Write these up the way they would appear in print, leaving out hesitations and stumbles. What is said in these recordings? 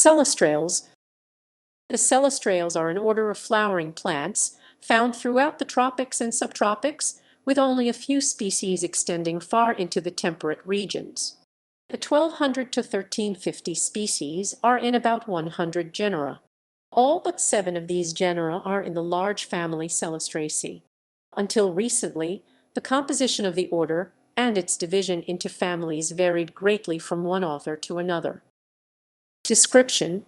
Celastrales. The celastrales are an order of flowering plants found throughout the tropics and subtropics, with only a few species extending far into the temperate regions. The 1200 to 1350 species are in about 100 genera. All but 7 of these genera are in the large family Celastraceae. Until recently, the composition of the order and its division into families varied greatly from one author to another. Description: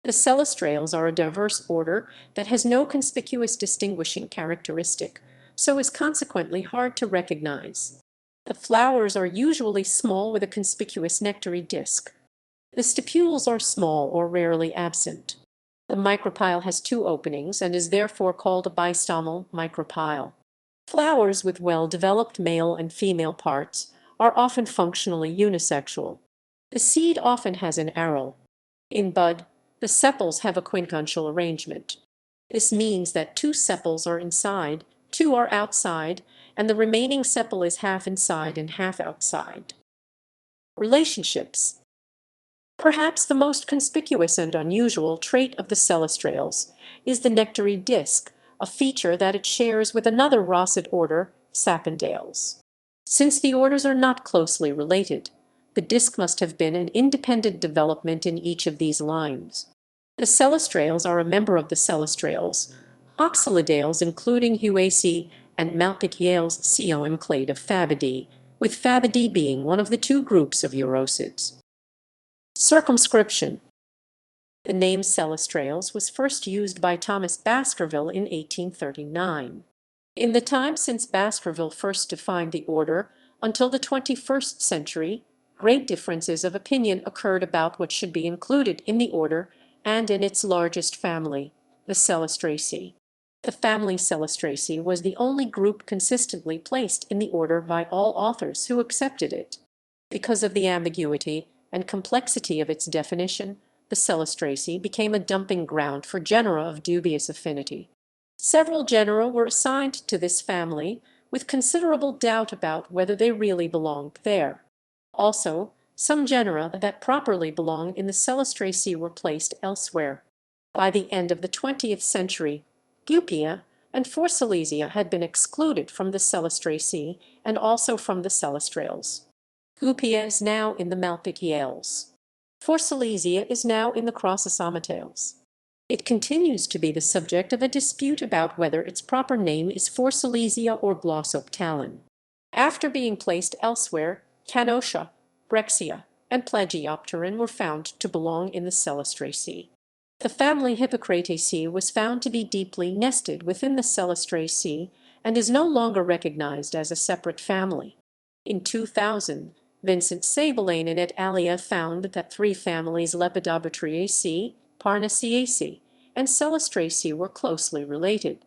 the Celastrales are a diverse order that has no conspicuous distinguishing characteristic, so is consequently hard to recognize. The flowers are usually small with a conspicuous nectary disc. The stipules are small or rarely absent. The micropyle has 2 openings and is therefore called a bistomal micropyle. Flowers with well-developed male and female parts are often functionally unisexual. The seed often has an aril. In bud, the sepals have a quincuntial arrangement. This means that 2 sepals are inside, 2 are outside, and the remaining sepal is half inside and half outside. Relationships. Perhaps the most conspicuous and unusual trait of the Celastrales is the nectary disc, a feature that it shares with another rosette order, Sapindales. Since the orders are not closely related, the disc must have been an independent development in each of these lines. The Celastrales are a member of the Celastrales, Oxalidales including Huaceae and Malpighiales clade of Fabidae, with Fabidae being one of the 2 groups of urosids. Circumscription. The name Celastrales was first used by Thomas Baskerville in 1839. In the time since Baskerville first defined the order until the 21st century, great differences of opinion occurred about what should be included in the order and in its largest family, the Celastraceae. The family Celastraceae was the only group consistently placed in the order by all authors who accepted it. Because of the ambiguity and complexity of its definition, the Celastraceae became a dumping ground for genera of dubious affinity. Several genera were assigned to this family, with considerable doubt about whether they really belonged there. Also, some genera that properly belong in the Celastraceae were placed elsewhere. By the end of the 20th century, Gupia and Phylogenetic had been excluded from the Celastraceae and also from the Celastrales. Gupia is now in the Malpighiales. Phylogenetic is now in the Celastraceae. It continues to be the subject of a dispute about whether its proper name is Phylogenetic or Glossoptalon. After being placed elsewhere, Canotia, Brexia, and Plagiopteron were found to belong in the Celastraceae. The family Hippocrataceae was found to be deeply nested within the Celastraceae and is no longer recognized as a separate family. In 2000, Vincent Sabalainen et al. Found that 3 families Lepidopteroaceae, Parnaceaceae, and Celastraceae were closely related.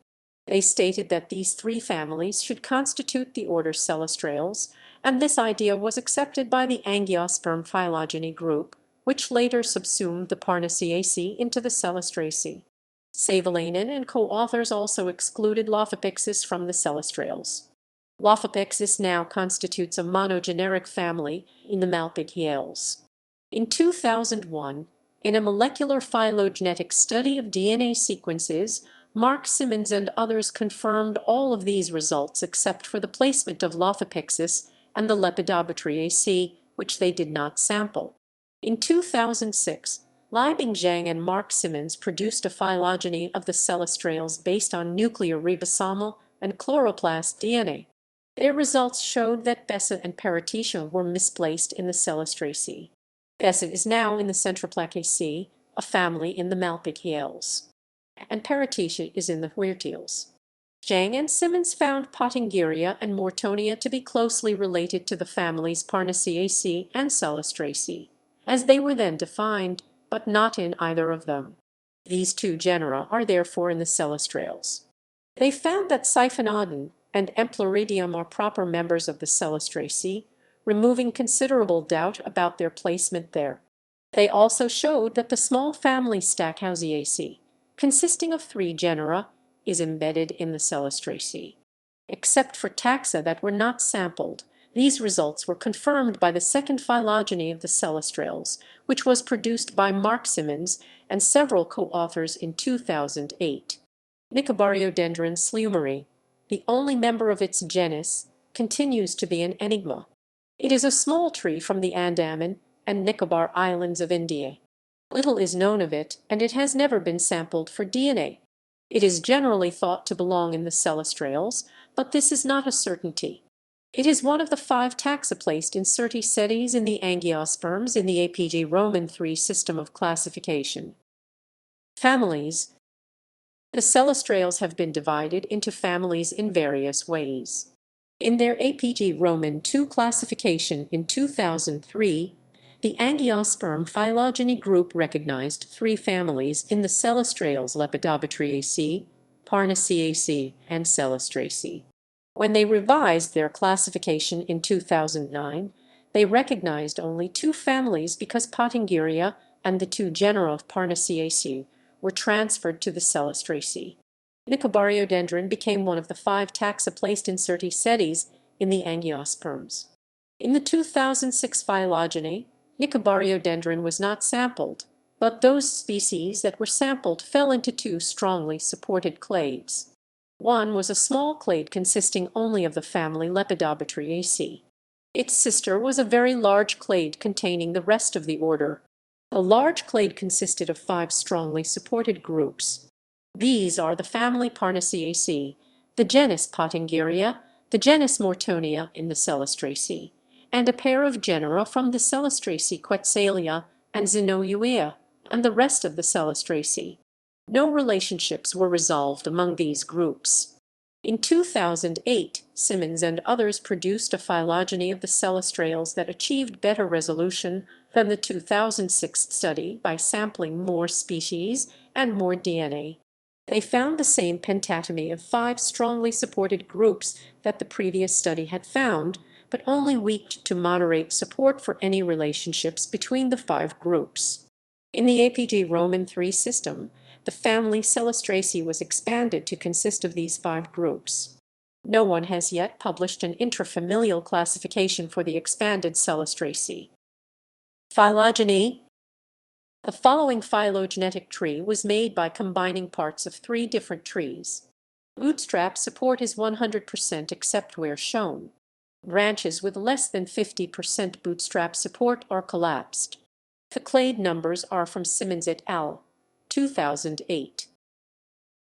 They stated that these 3 families should constitute the order Celastrales, and this idea was accepted by the Angiosperm phylogeny group, which later subsumed the Parnaceaceae into the Celastraceae. Sabalainen and co-authors also excluded Lophopixis from the Celastrales. Lophopixis now constitutes a monogeneric family in the Malpighiales. In 2001, in a molecular phylogenetic study of DNA sequences, Mark Simmons and others confirmed all of these results except for the placement of Lophopixis and the Lepidopteroaceae, which they did not sample. In 2006, Liebing Zhang and Mark Simmons produced a phylogeny of the Celastrales based on nuclear ribosomal and chloroplast DNA. Their results showed that Bessa and Paratetia were misplaced in the Celastraceae. Bessa is now in the Centroplacaceae, a family in the Malpighiales, and Paratetia is in the Huertiales. Zhang and Simmons found Pottingeria and Mortonia to be closely related to the families Parnaceaceae and Celastraceae, as they were then defined, but not in either of them. These 2 genera are therefore in the Celastrales. They found that Siphonoden and Emploridium are proper members of the Celastraceae, removing considerable doubt about their placement there. They also showed that the small family Stackhausiaceae, consisting of 3 genera, is embedded in the Celastraceae. Except for taxa that were not sampled, These results were confirmed by the second phylogeny of the Celastrales, which was produced by Mark Simmons and several co-authors in 2008. Nicobariodendran slumeri, the only member of its genus, continues to be an enigma. It is a small tree from the Andaman and Nicobar Islands of India. Little is known of it, and it has never been sampled for DNA. It is generally thought to belong in the Celastrales, but this is not a certainty. It is one of the 5 taxa placed in Celastraceae in the Angiosperms in the APG Roman III system of classification. Families. The Celastrales have been divided into families in various ways. In their APG Roman II classification in 2003, the Angiosperm phylogeny group recognized 3 families in the Celastrales: Lepidopteroaceae, Parnaceaceae, and Celastraceae. When they revised their classification in 2009, they recognized only 2 families because Pottingeria and the 2 genera of Parnaceaceae were transferred to the Celastraceae. Nicobariodendran became one of the 5 taxa placed in Celastraceae in the Angiosperms. In the 2006 phylogeny, Nicobariodendran was not sampled, but those species that were sampled fell into 2 strongly supported clades. One was a small clade consisting only of the family Lepidopteroaceae. Its sister was a very large clade containing the rest of the order. The large clade consisted of 5 strongly supported groups. These are the family Parnaceaceae, the genus Pottingeria, the genus Mortonia in the Celastraceae, and a pair of genera from the Celastraceae, Quetzalia and Xenoeuea, and the rest of the Celastraceae. No relationships were resolved among these groups. In 2008, Simmons and others produced a phylogeny of the Celastrales that achieved better resolution than the 2006 study by sampling more species and more DNA. They found the same pentatomy of 5 strongly supported groups that the previous study had found, but only weak to moderate support for any relationships between the 5 groups. In the APG Roman III system, the family Celastraceae was expanded to consist of these 5 groups. No one has yet published an intrafamilial classification for the expanded Celastraceae. Phylogeny. The following phylogenetic tree was made by combining parts of 3 different trees. Bootstrap support is 100% except where shown. Branches with less than 50% bootstrap support are collapsed. The clade numbers are from Simmons et al. 2008.